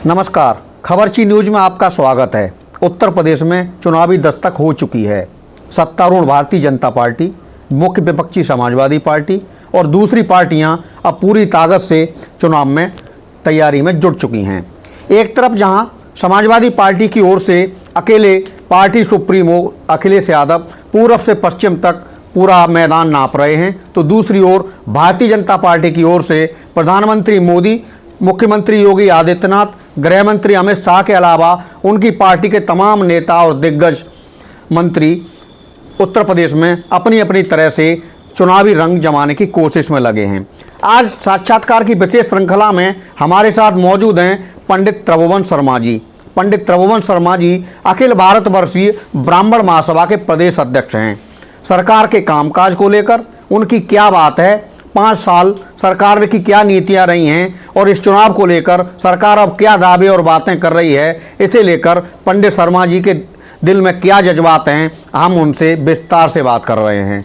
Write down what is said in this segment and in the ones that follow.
नमस्कार, खबरची न्यूज में आपका स्वागत है। उत्तर प्रदेश में चुनावी दस्तक हो चुकी है। सत्तारूढ़ भारतीय जनता पार्टी, मुख्य विपक्षी समाजवादी पार्टी और दूसरी पार्टियां अब पूरी ताकत से चुनाव में तैयारी में जुट चुकी हैं। एक तरफ जहां समाजवादी पार्टी की ओर से अकेले पार्टी सुप्रीमो अखिलेश यादव पूर्व से पश्चिम तक पूरा मैदान नाप रहे हैं, तो दूसरी ओर भारतीय जनता पार्टी की ओर से प्रधानमंत्री मोदी, मुख्यमंत्री योगी आदित्यनाथ, गृह मंत्री अमित शाह के अलावा उनकी पार्टी के तमाम नेता और दिग्गज मंत्री उत्तर प्रदेश में अपनी अपनी तरह से चुनावी रंग जमाने की कोशिश में लगे हैं। आज साक्षात्कार की विशेष श्रृंखला में हमारे साथ मौजूद हैं पंडित त्रिभुवन शर्मा जी। पंडित त्रिभुवन शर्मा जी अखिल भारतवर्षीय ब्राह्मण महासभा के प्रदेश अध्यक्ष हैं। सरकार के कामकाज को लेकर उनकी क्या बात है, 5 साल सरकार की क्या नीतियां रही हैं और इस चुनाव को लेकर सरकार अब क्या दावे और बातें कर रही है, इसे लेकर पंडित शर्मा जी के दिल में क्या जज्बात हैं, हम उनसे विस्तार से बात कर रहे हैं।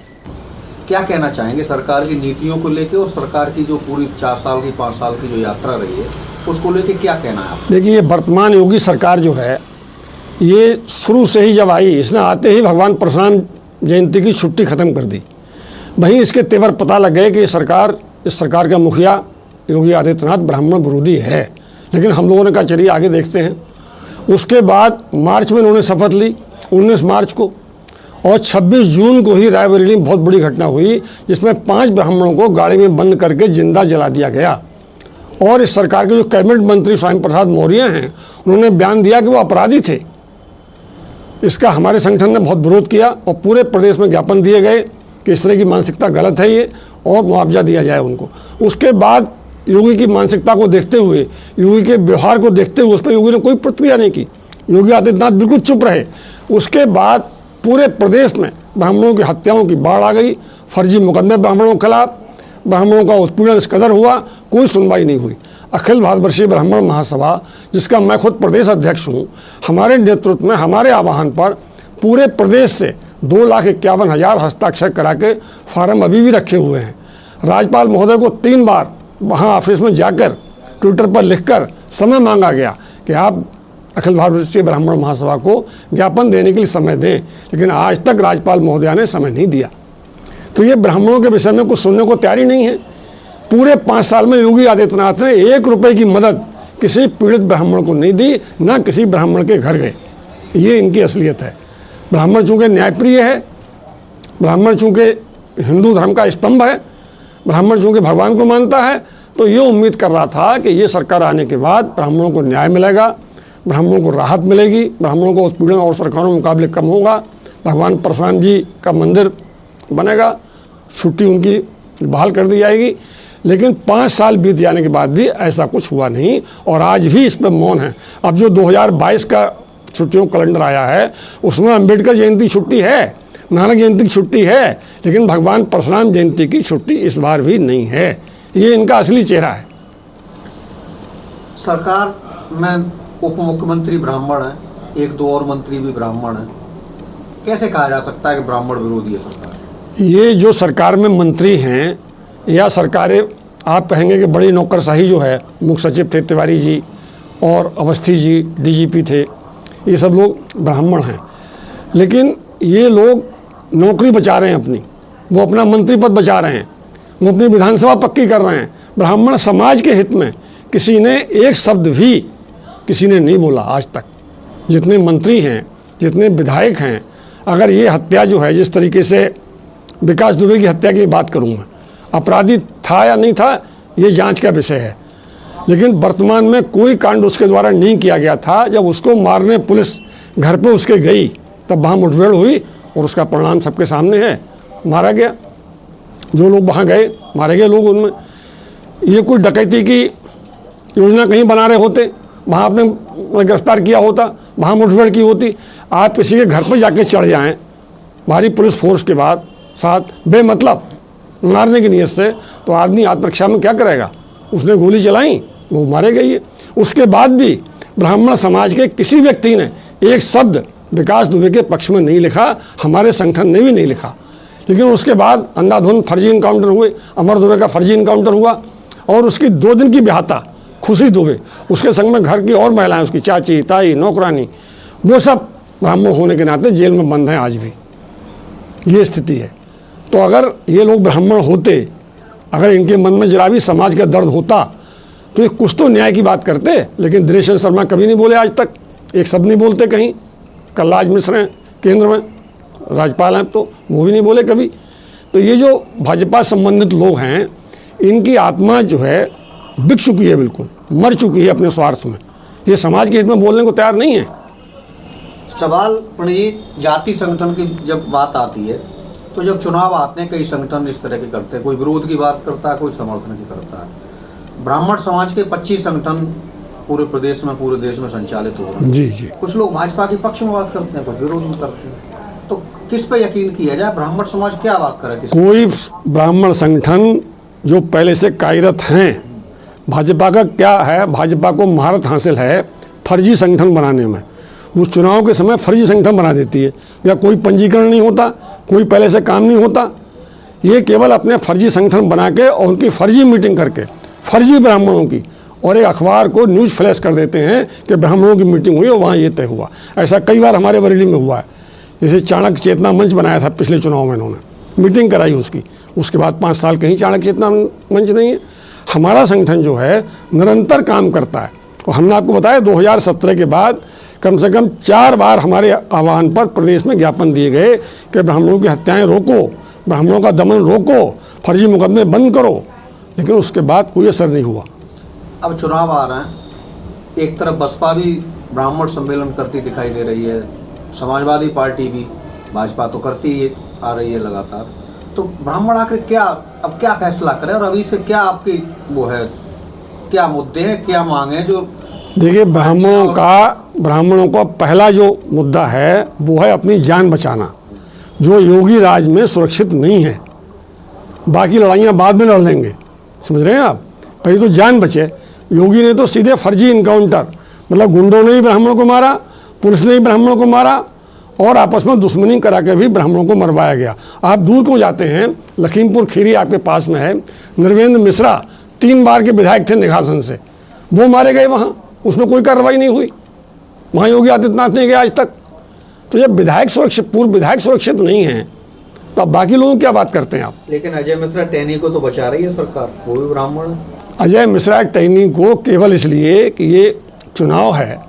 क्या कहना चाहेंगे सरकार की नीतियों को लेकर और सरकार की जो पूरी 4 साल की 5 साल की जो यात्रा रही है उसको लेकर क्या कहना है? देखिए, वर्तमान योगी सरकार जो है ये शुरू से ही जब आई, इसने आते ही भगवान परशुराम जयंती की छुट्टी ख़त्म कर दी। वहीं इसके तेवर पता लग गए कि इस सरकार का मुखिया योगी आदित्यनाथ ब्राह्मण विरोधी है। लेकिन हम लोगों ने कहा चलिए आगे देखते हैं। उसके बाद मार्च में उन्होंने शपथ ली 19 मार्च को, और 26 जून को ही रायबरेली में बहुत बड़ी घटना हुई जिसमें 5 ब्राह्मणों को गाड़ी में बंद करके जिंदा जला दिया गया। और इस सरकार के जो कैबिनेट मंत्री स्वामी प्रसाद मौर्य हैं, उन्होंने बयान दिया कि वो अपराधी थे। इसका हमारे संगठन ने बहुत विरोध किया और पूरे प्रदेश में ज्ञापन दिए गए कि इस तरह की मानसिकता गलत है ये, और मुआवजा दिया जाए उनको। उसके बाद योगी की मानसिकता को देखते हुए, योगी के व्यवहार को देखते हुए उस पर योगी ने कोई प्रतिक्रिया नहीं की। योगी आदित्यनाथ बिल्कुल चुप रहे। उसके बाद पूरे प्रदेश में ब्राह्मणों की हत्याओं की बाढ़ आ गई, फर्जी मुकदमे ब्राह्मणों के खिलाफ, ब्राह्मणों का उत्पीड़न इस कदर हुआ, कोई सुनवाई नहीं हुई। अखिल भारतवर्षीय ब्राह्मण महासभा, जिसका मैं खुद प्रदेश अध्यक्ष हूँ, हमारे नेतृत्व में, हमारे आह्वान पर पूरे प्रदेश से 2,51,000 हस्ताक्षर करा के फार्म अभी भी रखे हुए हैं। राज्यपाल महोदय को 3 बार वहाँ ऑफिस में जाकर ट्विटर पर लिखकर समय मांगा गया कि आप अखिल भारतीय ब्राह्मण महासभा को ज्ञापन देने के लिए समय दें, लेकिन आज तक राज्यपाल महोदया ने समय नहीं दिया। तो ये ब्राह्मणों के विषय में कुछ सुनने को तैयार ही नहीं है। पूरे 5 साल में योगी आदित्यनाथ ने 1 रुपये की मदद किसी पीड़ित ब्राह्मण को नहीं दी, ना किसी ब्राह्मण के घर गए। ये इनकी असलियत है। ब्राह्मण चूँकि न्यायप्रिय है, ब्राह्मण चूँकि हिंदू धर्म का स्तंभ है, ब्राह्मण चूँकि भगवान को मानता है, तो ये उम्मीद कर रहा था कि ये सरकार आने के बाद ब्राह्मणों को न्याय मिलेगा, ब्राह्मणों को राहत मिलेगी, ब्राह्मणों को उत्पीड़न और सरकारों के मुकाबले कम होगा, भगवान परशुराम जी का मंदिर बनेगा, छुट्टी उनकी बहाल कर दी जाएगी। लेकिन 5 साल बीत जाने के बाद भी ऐसा कुछ हुआ नहीं, और आज भी इस पर मौन है। अब जो 2022 का छुट्टियों कैलेंडर आया है उसमें अंबेडकर जयंती छुट्टी है, नानक जयंती की छुट्टी है, लेकिन भगवान परशुराम जयंती की छुट्टी इस बार भी नहीं है। ये इनका असली चेहरा है। सरकार में उप मुख्यमंत्री ब्राह्मण है, 1-2 और मंत्री भी ब्राह्मण है। कैसे कहा जा सकता है कि ब्राह्मण विरोधी है सरकार? ये जो सरकार में मंत्री हैं या सरकारें, आप कहेंगे कि बड़ी नौकरशाही जो है, मुख्य सचिव थे तिवारी जी और अवस्थी जी डीजीपी थे, ये सब लोग ब्राह्मण हैं। लेकिन ये लोग नौकरी बचा रहे हैं अपनी, वो अपना मंत्री पद बचा रहे हैं, वो अपनी विधानसभा पक्की कर रहे हैं। ब्राह्मण समाज के हित में किसी ने एक शब्द भी किसी ने नहीं बोला आज तक। जितने मंत्री हैं, जितने विधायक हैं, अगर ये हत्या जो है, जिस तरीके से विकास दुबे की हत्या की बात करूँ मैं, अपराधी था या नहीं था ये जांच का विषय है, लेकिन वर्तमान में कोई कांड उसके द्वारा नहीं किया गया था। जब उसको मारने पुलिस घर पे उसके गई तब वहाँ मुठभेड़ हुई और उसका परिणाम सबके सामने है, मारा गया। जो लोग वहाँ गए मारे गए लोग, उनमें ये कोई डकैती की योजना कहीं बना रहे होते, वहाँ आपने गिरफ्तार किया होता, वहाँ मुठभेड़ की होती। आप किसी के घर पर जाके चढ़ जाएं भारी पुलिस फोर्स के बाद साथ बेमतलब मारने की नीयत से, तो आदमी आत्मरक्षा में क्या करेगा? उसने गोली चलाई, वो मारे गए। उसके बाद भी ब्राह्मण समाज के किसी व्यक्ति ने एक शब्द विकास दुबे के पक्ष में नहीं लिखा, हमारे संगठन ने भी नहीं लिखा। लेकिन उसके बाद अंधाधुंध फर्जी इनकाउंटर हुए, अमर दुबे का फर्जी इनकाउंटर हुआ और उसकी 2 दिन की ब्याहता खुशी दुबे, उसके संग में घर की और महिलाएं, उसकी चाची ताई नौकरानी, वो सब ब्राह्मण होने के नाते जेल में बंद हैं आज भी। ये स्थिति है। तो अगर ये लोग ब्राह्मण होते, अगर इनके मन में जरा भी समाज का दर्द होता तो ये कुछ तो न्याय की बात करते। लेकिन दिनेश चंद्र शर्मा कभी नहीं बोले आज तक, एक शब्द नहीं बोलते कहीं। कलराज मिश्र हैं केंद्र में राज्यपाल हैं, तो वो भी नहीं बोले कभी। तो ये जो भाजपा संबंधित लोग हैं, इनकी आत्मा जो है बिक चुकी है, बिल्कुल मर चुकी है अपने स्वार्थ में। ये समाज के हित में बोलने को तैयार नहीं है। सवाल प्रणजीत, जाति संगठन की जब बात आती है तो जब चुनाव आते हैं कई संगठन इस तरह के करते हैं, कोई विरोध की बात करता है, कोई समर्थन की करता है। ब्राह्मण समाज के 25 संगठन पूरे प्रदेश में, पूरे देश में संचालित हो रहे हैं। जी जी। कुछ लोग भाजपा के पक्ष में बात करते हैं, कुछ विरोध में करते हैं। तो किस पे यकीन किया जाए? ब्राह्मण समाज क्या बात करे? कोई ब्राह्मण संगठन जो पहले से कार्यरत हैं, भाजपा का क्या है, भाजपा को महारत हासिल है फर्जी संगठन बनाने में। वो चुनाव के समय फर्जी संगठन बना देती है, या कोई पंजीकरण नहीं होता, कोई पहले से काम नहीं होता। ये केवल अपने फर्जी संगठन बना के और उनकी फर्जी मीटिंग करके, फर्जी ब्राह्मणों की, और एक अखबार को न्यूज़ फ्लैश कर देते हैं कि ब्राह्मणों की मीटिंग हुई और वहाँ ये तय हुआ। ऐसा कई बार हमारे बरेली में हुआ है। जैसे चाणक्य चेतना मंच बनाया था पिछले चुनाव में, इन्होंने मीटिंग कराई उसकी, उसके बाद 5 साल कहीं चाणक्य चेतना मंच नहीं है। हमारा संगठन जो है निरंतर काम करता है। और हमने आपको बताया 2017 के बाद कम से कम 4 बार हमारे आह्वान पर प्रदेश में ज्ञापन दिए गए कि ब्राह्मणों की हत्याएं रोको, ब्राह्मणों का दमन रोको, फर्जी मुकदमे बंद करो, लेकिन उसके बाद कोई असर नहीं हुआ। अब चुनाव आ रहे हैं, एक तरफ बसपा भी ब्राह्मण सम्मेलन करती दिखाई दे रही है, समाजवादी पार्टी भी, भाजपा तो करती ही आ रही है लगातार। तो ब्राह्मण आखिर क्या फैसला करें, और अभी से क्या आपकी वो है, क्या मुद्दे हैं, क्या मांगे जो? देखिए, ब्राह्मणों का पहला जो मुद्दा है वो है अपनी जान बचाना, जो योगी राज में सुरक्षित नहीं है। बाकी लड़ाइयाँ बाद में लड़ लेंगे, समझ रहे हैं आप, पहले तो जान बचे। योगी ने तो सीधे फर्जी इनकाउंटर, मतलब गुंडों ने ही ब्राह्मणों को मारा, पुलिस ने ही ब्राह्मणों को मारा, और आपस में दुश्मनी करा के भी ब्राह्मणों को मरवाया गया। आप दूर को जाते हैं, लखीमपुर खीरी आपके पास में है, नरवेंद्र मिश्रा 3 बार के विधायक थे निघासन से, वो मारे गए वहाँ, उसमें कोई कार्रवाई नहीं हुई। वहाँ योगी आदित्यनाथ नहीं गए आज तक। तो जब विधायक सुरक्षित, पूर्व विधायक सुरक्षित नहीं है, तो अब बाकी लोगों की क्या बात करते हैं आप? लेकिन अजय मिश्रा टहनी को तो बचा रही है सरकार, वो भी ब्राह्मण है। अजय मिश्रा टहनी को केवल इसलिए कि ये चुनाव है,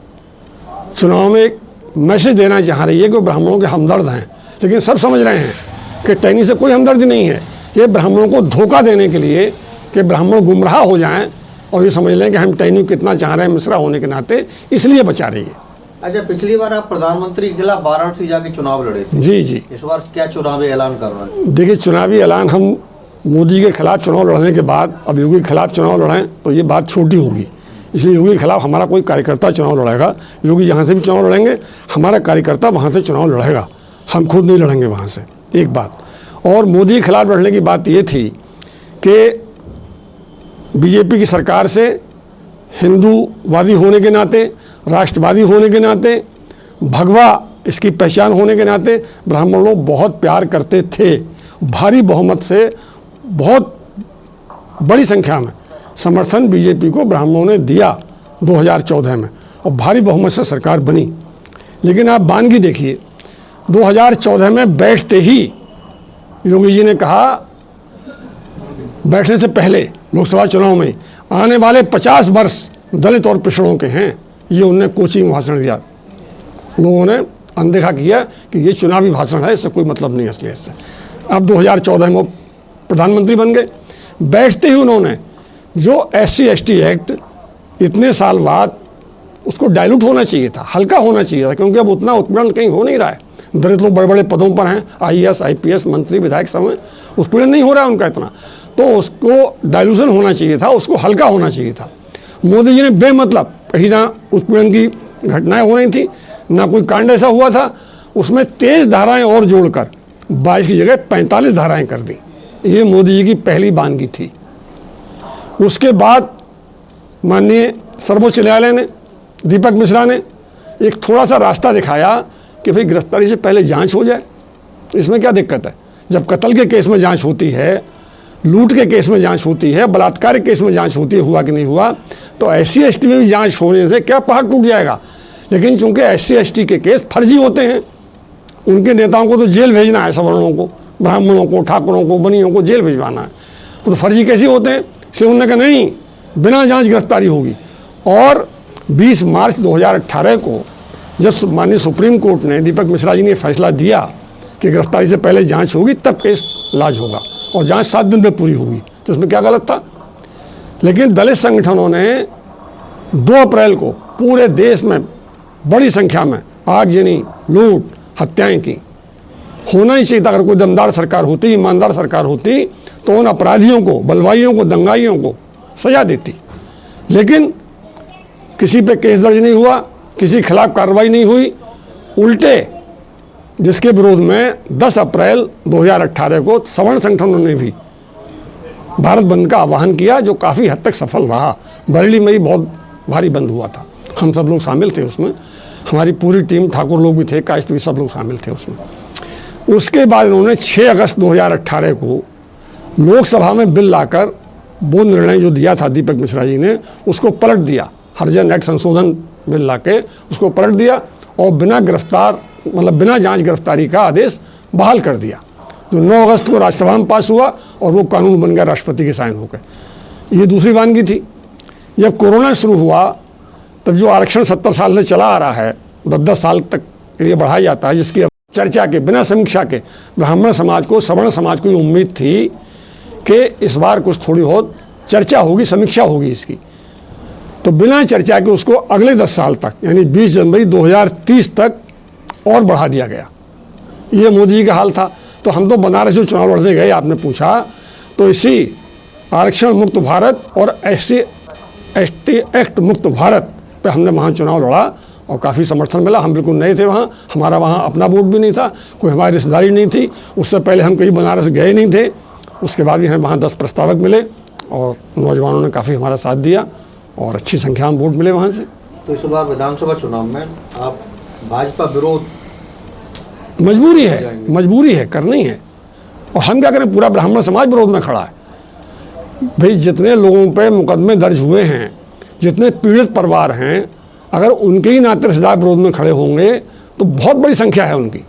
चुनाव में एक मैसेज देना चाह रही है कि ब्राह्मणों के हमदर्द हैं, लेकिन सब समझ रहे हैं कि टहनी से कोई हमदर्दी नहीं है। ये ब्राह्मणों को धोखा देने के लिए कि ब्राह्मण गुमराह हो जाएं और ये समझ लें कि हम टहनी को कितना चाह रहे हैं मिश्रा होने के नाते, इसलिए बचा रही है। अच्छा, पिछली बार आप प्रधानमंत्री के खिलाफ वाराणसी जाके चुनाव लड़े थे। जी जी। इस बार क्या चुनावी ऐलान कर रहे हैं? देखिए, चुनावी ऐलान हम मोदी के खिलाफ चुनाव लड़ने के बाद अब योगी के खिलाफ चुनाव लड़ें तो ये बात छोटी होगी, इसलिए योगी के खिलाफ हमारा कोई कार्यकर्ता चुनाव लड़ेगा। योगी जहाँ से भी चुनाव लड़ेंगे, हमारा कार्यकर्ता वहाँ से चुनाव लड़ेगा, हम खुद नहीं लड़ेंगे वहाँ से, एक बात। और मोदी के खिलाफ लड़ने की बात ये थी कि बीजेपी की सरकार से हिंदूवादी होने के नाते, राष्ट्रवादी होने के नाते, भगवा इसकी पहचान होने के नाते ब्राह्मण लोग बहुत प्यार करते थे। भारी बहुमत से, बहुत बड़ी संख्या में समर्थन बीजेपी को ब्राह्मणों ने दिया 2014 में, और भारी बहुमत से सरकार बनी। लेकिन आप बानगी देखिए, 2014 में बैठते ही योगी जी ने कहा, बैठने से पहले लोकसभा चुनाव में, आने वाले 50 वर्ष दलित और पिछड़ों के हैं, ये उन्होंने कोची में भाषण दिया। लोगों ने अनदेखा किया कि ये चुनावी भाषण है, इससे कोई मतलब नहीं असलियत से। अब 2014 में वो प्रधानमंत्री बन गए। बैठते ही उन्होंने जो SC/ST एक्ट इतने साल बाद, उसको डाइल्यूट होना चाहिए था, हल्का होना चाहिए था, क्योंकि अब उतना उत्पीड़न कहीं हो नहीं रहा है। दलित लोग बड़े बड़े पदों पर हैं, IAS IPS मंत्री विधायक सब हैं, उत्पीड़न नहीं हो रहा है उनका इतना, तो उसको डाइल्यूशन होना चाहिए था, उसको हल्का होना चाहिए था। मोदी जी ने बेमतलब, कहीं ना उत्पीड़न की घटनाएं हो रही थी, ना कोई कांड ऐसा हुआ था, उसमें 23 धाराएं और जोड़कर 22 की जगह 45 धाराएं कर दी। ये मोदी जी की पहली बानगी थी। उसके बाद माननीय सर्वोच्च न्यायालय ने, दीपक मिश्रा ने एक थोड़ा सा रास्ता दिखाया कि भाई गिरफ्तारी से पहले जांच हो जाए, इसमें क्या दिक्कत है। जब कत्ल के केस में जांच होती है, लूट के केस में जांच होती है, बलात्कार के केस में जांच होती है, हुआ कि नहीं हुआ, तो SC ST में भी जांच होने से क्या पहाड़ टूट जाएगा। लेकिन चूंकि SC ST के केस फर्जी होते हैं, उनके नेताओं को तो जेल भेजना है, सवर्णों को, ब्राह्मणों को, ठाकुरों को, बनियों को जेल भिजवाना है, तो फर्जी कैसे होते हैं। इसलिए उन्होंने कहा नहीं, बिना जांच गिरफ्तारी होगी। और 20 मार्च 2018 को जब माननीय सुप्रीम कोर्ट ने, दीपक मिश्रा जी ने फैसला दिया कि गिरफ्तारी से पहले जांच होगी, तब केस लाज होगा और जांच 7 दिन में पूरी होगी, तो इसमें क्या गलत था। लेकिन दलित संगठनों ने 2 अप्रैल को पूरे देश में बड़ी संख्या में आगजनी, लूट, हत्याएं की। होना ही चाहिए था। अगर कोई दमदार सरकार होती, ईमानदार सरकार होती, तो उन अपराधियों को, बलवाइयों को, दंगाइयों को सजा देती। लेकिन किसी पे केस दर्ज नहीं हुआ, किसी के खिलाफ कार्रवाई नहीं हुई। उल्टे जिसके विरोध में 10 अप्रैल 2018 को सवर्ण संगठनों ने भी भारत बंद का आह्वान किया, जो काफ़ी हद तक सफल रहा। बरेली में ही बहुत भारी बंद हुआ था, हम सब लोग शामिल थे उसमें, हमारी पूरी टीम, ठाकुर लोग भी थे, कायस्थ भी, सब लोग शामिल थे उसमें। उसके बाद उन्होंने 6 अगस्त 2018 को लोकसभा में बिल लाकर वो निर्णय जो दिया था दीपक मिश्रा जी ने, उसको पलट दिया। हरिजन एक्ट संशोधन बिल लाके उसको पलट दिया और बिना गिरफ्तार, मतलब बिना जांच गिरफ्तारी का आदेश बहाल कर दिया, जो 9 अगस्त को राज्यसभा में पास हुआ और वो कानून बन गया, राष्ट्रपति के साइन हो गए। ये दूसरी वानगी थी। जब कोरोना शुरू हुआ, तब जो आरक्षण 70 साल से चला आ रहा है, 10-10 साल तक के लिए बढ़ाया जाता है, जिसकी चर्चा के, बिना समीक्षा के ब्राह्मण समाज को, सवर्ण समाज को उम्मीद थी कि इस बार कुछ थोड़ी बहुत चर्चा होगी, समीक्षा होगी इसकी, तो बिना चर्चा के उसको अगले 10 साल तक, यानी 20 जनवरी 2030 तक और बढ़ा दिया गया। ये मोदी जी का हाल था। तो हम तो बनारस जो चुनाव लड़ने गए, आपने पूछा, तो इसी आरक्षण मुक्त भारत और SC ST एक्ट मुक्त भारत पे हमने वहाँ चुनाव लड़ा और काफ़ी समर्थन मिला। हम बिल्कुल नए थे वहाँ, हमारा वहाँ अपना वोट भी नहीं था, कोई हमारी रिश्तेदारी नहीं थी, उससे पहले हम कहीं बनारस गए नहीं थे। उसके बाद भी हमें वहाँ 10 प्रस्तावक मिले और नौजवानों ने काफ़ी हमारा साथ दिया और अच्छी संख्या में वोट मिले वहाँ से। तो इस बार विधानसभा चुनाव में आप भाजपा विरोध, मजबूरी है, करनी है। और हम क्या करें, पूरा ब्राह्मण समाज विरोध में खड़ा है। भाई जितने लोगों पे मुकदमे दर्ज हुए हैं, जितने पीड़ित परिवार हैं, अगर उनके ही नाते रिश्तेदार विरोध में खड़े होंगे तो बहुत बड़ी संख्या है उनकी।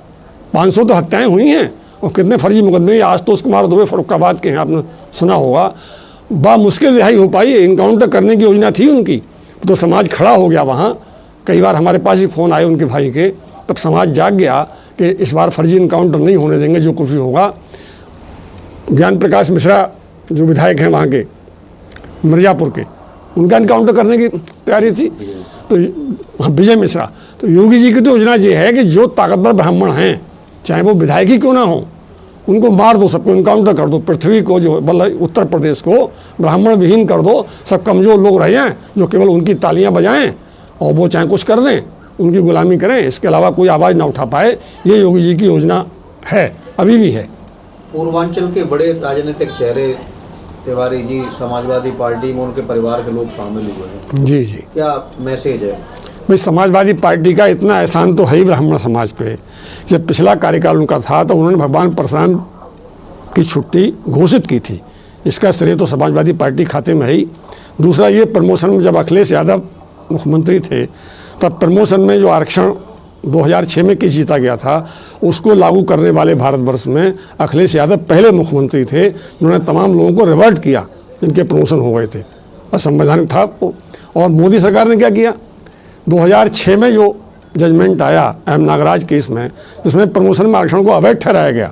500 तो हत्याएं हुई हैं और कितने फर्जी मुकदमे। आशुतोष कुमार दुबे फर्रुखाबाद के हैं, आपने सुना होगा, मुश्किल रिहाई हो पाई। इनकाउंटर करने की योजना थी उनकी, तो समाज खड़ा हो गया वहाँ। कई बार हमारे पास ही फ़ोन आए उनके भाई के, तब समाज जाग गया कि इस बार फर्जी इनकाउंटर नहीं होने देंगे, जो कुछ भी होगा। ज्ञान प्रकाश मिश्रा जो विधायक हैं वहाँ के, मिर्ज़ापुर के, उनका इनकाउंटर करने की तैयारी थी। तो हाँ, विजय मिश्रा। तो योगी जी की तो योजना ये है कि जो ताकतवर ब्राह्मण हैं, चाहे वो विधायक ही क्यों ना हो, उनको मार दो, सबको इनकाउंटर कर दो। पृथ्वी को, जो मतलब उत्तर प्रदेश को ब्राह्मण विहीन कर दो। सब कमज़ोर लोग रह जाएँ जो केवल उनकी तालियां बजाएं और वो चाहे कुछ कर दें, उनकी गुलामी करें, इसके अलावा कोई आवाज़ ना उठा पाए। ये योगी जी की योजना है, अभी भी है। पूर्वांचल के बड़े राजनीतिक चेहरे, तिवारी जी, समाजवादी पार्टी में उनके परिवार के लोग शामिल हुए हैं। जी, क्या मैसेज है? भाई, समाजवादी पार्टी का इतना एहसान तो है ही ब्राह्मण समाज पे। जब पिछला कार्यकाल उनका था तो उन्होंने भगवान परशुराम की छुट्टी घोषित की थी, इसका श्रेय तो समाजवादी पार्टी खाते में है ही। दूसरा, ये प्रमोशन में जब अखिलेश यादव मुख्यमंत्री थे, तब प्रमोशन में जो आरक्षण 2006 में केस जीता गया था, उसको लागू करने वाले भारतवर्ष में अखिलेश यादव पहले मुख्यमंत्री थे, जिन्होंने तमाम लोगों को रिवर्ट किया जिनके प्रमोशन हो गए थे। असंवैधानिक था। और मोदी सरकार ने क्या किया, 2006 में जो जजमेंट आया एम नागराज केस में, जिसमें प्रमोशन में आरक्षण को अवैध ठहराया गया,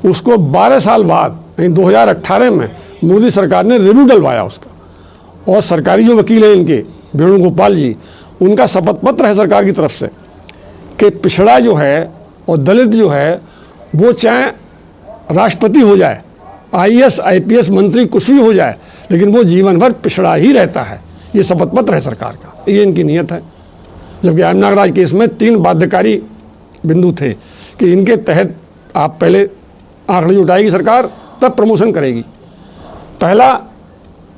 उसको 12 साल बाद, यानी 2018 में मोदी सरकार ने रिव्यू डलवाया उसका। और सरकारी जो वकील हैं इनके, वेणुगोपाल जी, उनका शपथ पत्र है सरकार की तरफ से कि पिछड़ा जो है और दलित जो है, वो चाहे राष्ट्रपति हो जाए, IAS IPS मंत्री कुछ भी हो जाए, लेकिन वो जीवन भर पिछड़ा ही रहता है। ये शपथ पत्र है सरकार का, ये इनकी नीयत है। जबकि एम नागराज केस में 3 बाध्यकारी बिंदु थे कि इनके तहत आप पहले आंकड़े जुटाएगी सरकार, तब प्रमोशन करेगी। पहला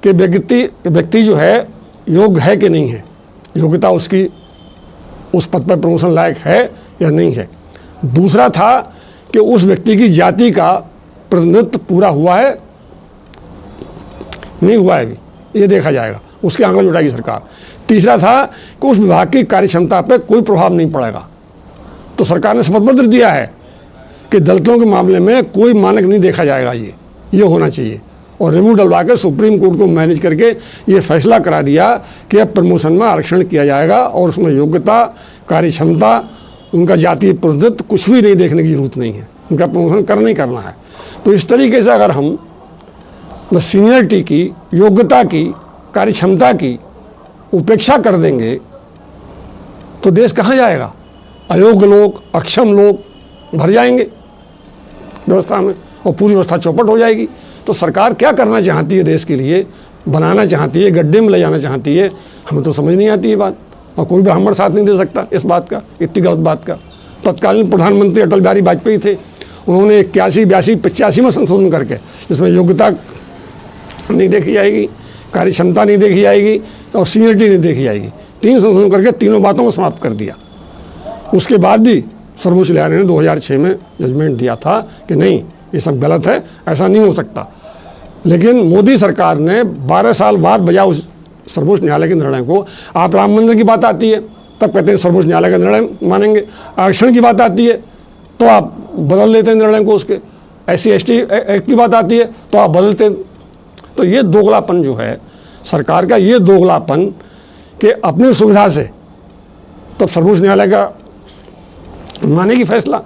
कि व्यक्ति जो है योग्य है कि नहीं है, योग्यता उसकी उस पद पर प्रमोशन लायक है या नहीं है। दूसरा था कि उस व्यक्ति की जाति का प्रतिनिधित्व पूरा हुआ है नहीं हुआ है अभी, ये देखा जाएगा, उसके आंकड़े जुटाएगी सरकार। तीसरा था कि उस विभाग की कार्यक्षमता पर कोई प्रभाव नहीं पड़ेगा। तो सरकार ने शपथ पत्र दिया है कि दलितों के मामले में कोई मानक नहीं देखा जाएगा, ये होना चाहिए। और रिव्यू डलवा के सुप्रीम कोर्ट को मैनेज करके ये फैसला करा दिया कि अब प्रमोशन में आरक्षण किया जाएगा और उसमें योग्यता, कार्यक्षमता, उनका जातीय प्रतिनिधित्व कुछ भी नहीं देखने की जरूरत नहीं है, उनका प्रमोशन करना ही करना है। तो इस तरीके से अगर हम बस सीनियरिटी की, योग्यता की, कार्यक्षमता की उपेक्षा कर देंगे तो देश कहाँ जाएगा? अयोग्य लोग, अक्षम लोग भर जाएंगे व्यवस्था में और पूरी व्यवस्था चौपट हो जाएगी। तो सरकार क्या करना चाहती है देश के लिए, बनाना चाहती है, गड्ढे में ले जाना चाहती है, हमें तो समझ नहीं आती ये बात। और कोई ब्राह्मण साथ नहीं दे सकता इस बात का, इतनी गलत बात का। तत्कालीन प्रधानमंत्री अटल बिहारी वाजपेयी थे, उन्होंने 81, 82, 85 में संशोधन करके, जिसमें योग्यता नहीं देखी जाएगी, कार्यक्षमता नहीं देखी जाएगी और सीनियरिटी नहीं देखी जाएगी, 3 संशोधन करके तीनों बातों को समाप्त कर दिया। उसके बाद भी सर्वोच्च न्यायालय ने 2006 में जजमेंट दिया था कि नहीं, ये सब गलत है, ऐसा नहीं हो सकता। लेकिन मोदी सरकार ने 12 साल बाद बजाय उस सर्वोच्च न्यायालय के निर्णय को, आप राम मंदिर की बात आती है तब कहते हैं सर्वोच्च न्यायालय का निर्णय मानेंगे, आरक्षण की बात आती है तो आप बदल लेते हैं निर्णय को, उसके SC/ST एक्ट की बात आती है तो आप बदलते। तो ये दोगलापन जो है सरकार का, ये दोगलापन कि अपनी सुविधा से तब सर्वोच्च न्यायालय का मानेगी फैसला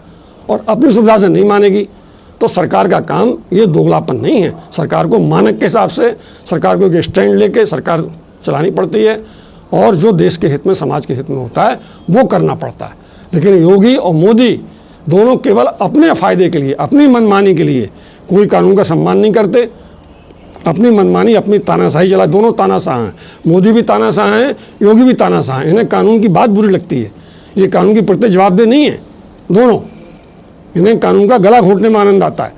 और अपनी सुविधा से नहीं मानेगी, तो सरकार का काम ये दोगलापन नहीं है। सरकार को मानक के हिसाब से, सरकार को एक स्टैंड लेके सरकार चलानी पड़ती है और जो देश के हित में, समाज के हित में होता है वो करना पड़ता है। लेकिन योगी और मोदी दोनों केवल अपने फ़ायदे के लिए, अपनी मनमानी के लिए कोई कानून का सम्मान नहीं करते, अपनी मनमानी, अपनी तानाशाही चला। दोनों तानाशाह हैं, मोदी भी तानाशाह हैं, योगी भी तानाशाह हैं। इन्हें कानून की बात बुरी लगती है, ये कानून की प्रति जवाबदेह नहीं है दोनों, इन्हें कानून का गला घोटने में आनंद आता है।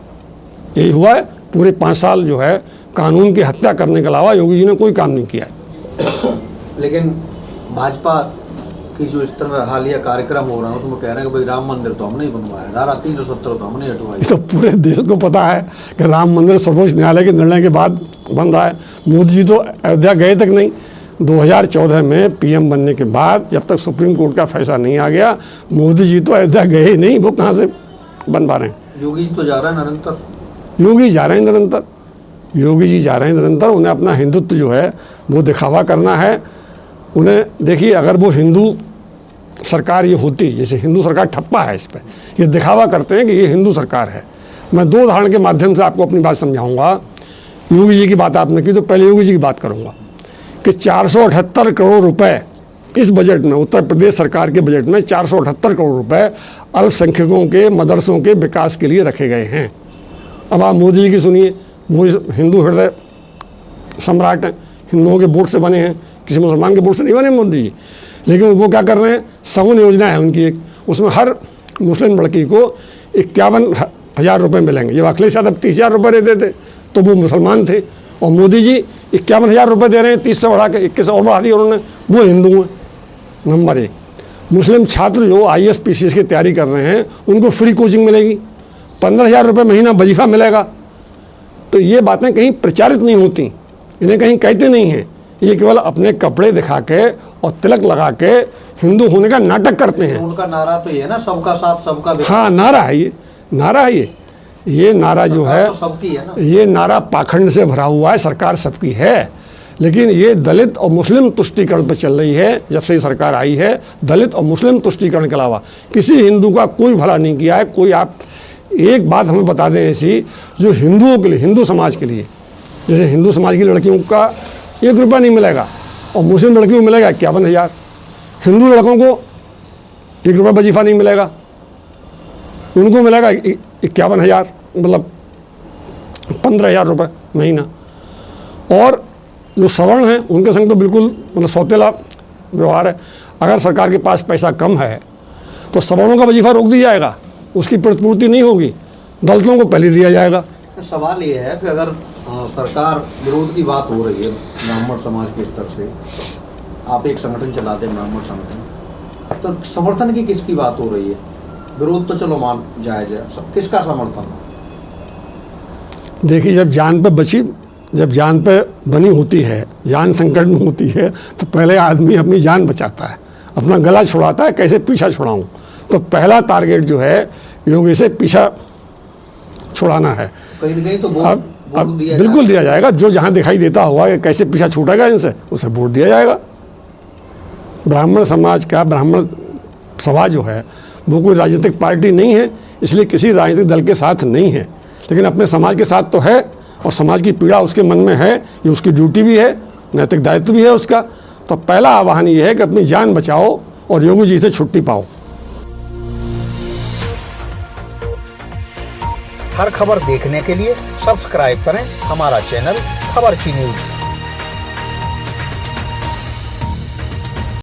यही हुआ है पूरे 5 साल जो है कानून की हत्या करने के अलावा योगी जी ने कोई काम नहीं किया है। लेकिन भाजपा की जो इस तरह हालिया कार्यक्रम हो रहा है उसमें कह रहे हैं कि भाई राम मंदिर तो हमने ही बनवाया, धारा 370 तो हमने हटवाई। तो पूरे देश को पता है कि राम मंदिर सर्वोच्च न्यायालय के निर्णय के बाद बन रहा है। मोदी जी तो अयोध्या गए तक नहीं, 2014 में PM बनने के बाद जब तक सुप्रीम कोर्ट का फैसला नहीं आ गया, मोदी जी तो अयोध्या गए ही नहीं, वो कहाँ से बन पा रहे हैं। योगी जी तो जा रहा है निरंतर, योगी जा रहे हैं निरंतर, योगी जी जा रहे हैं निरंतर। उन्हें अपना हिंदुत्व जो है वो दिखावा करना है। उन्हें देखिए, अगर वो हिंदू सरकार ये होती, जैसे हिंदू सरकार ठप्पा है इस पर, ये दिखावा करते हैं कि ये हिंदू सरकार है। मैं 2 उदाहरण के माध्यम से आपको अपनी बात समझाऊंगा। योगी जी की बात आपने की तो पहले योगी जी की बात करूंगा कि 478 करोड़ रुपए इस बजट में, उत्तर प्रदेश सरकार के बजट में 478 करोड़ रुपए अल्पसंख्यकों के मदरसों के विकास के लिए रखे गए हैं। अब आप मोदी जी की सुनिए, वो हिंदू हृदय सम्राट हैं, हिंदुओं के वोट से बने हैं, किसी मुसलमान के वोट से नहीं बने मोदी जी। लेकिन वो क्या कर रहे हैं, सगुन योजना है उनकी एक, उसमें हर मुस्लिम लड़की को 51,000 रुपये मिलेंगे। जब अखिलेश यादव 30,000 रुपये देते थे तो वो मुसलमान थे, और मोदी जी 51,000 रुपये दे रहे हैं, 30 से बढ़ा के 21 और बढ़ा दी उन्होंने, वो हिंदू हैं। नंबर 1, मुस्लिम छात्र जो IAS PCS की तैयारी कर रहे हैं उनको फ्री कोचिंग मिलेगी, 15,000 रुपये महीना वजीफा मिलेगा। तो ये बातें कहीं प्रचारित नहीं होती, इन्हें कहीं कहते नहीं हैं, ये केवल अपने कपड़े दिखा के और तिलक लगा के हिंदू होने का नाटक करते हैं। उनका नारा तो ये है ना, सबका साथ सबका विकास। हाँ, नारा है ये, नारा है ये नारा जो है, तो सबकी है ना। ये नारा पाखंड से भरा हुआ है। सरकार सबकी है, लेकिन ये दलित और मुस्लिम तुष्टीकरण पर चल रही है। जब से ये सरकार आई है, दलित और मुस्लिम तुष्टीकरण के अलावा किसी हिंदू का कोई भला नहीं किया है। कोई, आप एक बात हमें बता दें ऐसी जो हिंदुओं के लिए, हिंदू समाज के लिए, जैसे हिंदू समाज की लड़कियों का 1 रुपया नहीं मिलेगा और मुस्लिम लड़कियों को मिलेगा 51,000, हिंदू लड़कों को 1 रुपया वजीफा नहीं मिलेगा, उनको मिलेगा 51,000, मतलब 15,000 रुपये महीना। और जो सवर्ण हैं उनके संग तो बिल्कुल मतलब सौतेला व्यवहार है। अगर सरकार के पास पैसा कम है तो सवर्णों का वजीफा रोक दिया जाएगा, उसकी प्रतिपूर्ति नहीं होगी, दलितों को पहले दिया जाएगा। सवाल ये है कि अगर सरकार विरोध की बात हो रही है ब्राह्मण समाज के स्तर से, आप एक संगठन चलाते हैं ब्राह्मण संगठन, तो समर्थन की किसकी बात हो रही है? विरोध तो चलो मान जायज है, किसका समर्थन? देखिए, जब जान पे बची जब जान पे बनी होती है, जान संकट में होती है, तो पहले आदमी अपनी जान बचाता है, अपना गला छुड़ाता है, कैसे पीछा छुड़ाऊं। तो पहला टारगेट जो है योगी से पीछा छुड़ाना है। कहीं न कहीं तो अब बिल्कुल दिया जाएगा, जो जहां दिखाई देता हुआ कि कैसे पीछा छूटेगा इनसे, उसे वोट दिया जाएगा। ब्राह्मण समाज का, ब्राह्मण सभा जो है वो कोई राजनीतिक पार्टी नहीं है, इसलिए किसी राजनीतिक दल के साथ नहीं है, लेकिन अपने समाज के साथ तो है, और समाज की पीड़ा उसके मन में है, ये उसकी ड्यूटी भी है, नैतिक दायित्व भी है उसका। तो पहला आह्वान ये है कि अपनी जान बचाओ और योगी जी से छुट्टी पाओ। हर खबर देखने के लिए सब्सक्राइब करें हमारा चैनल खबर की न्यूज़।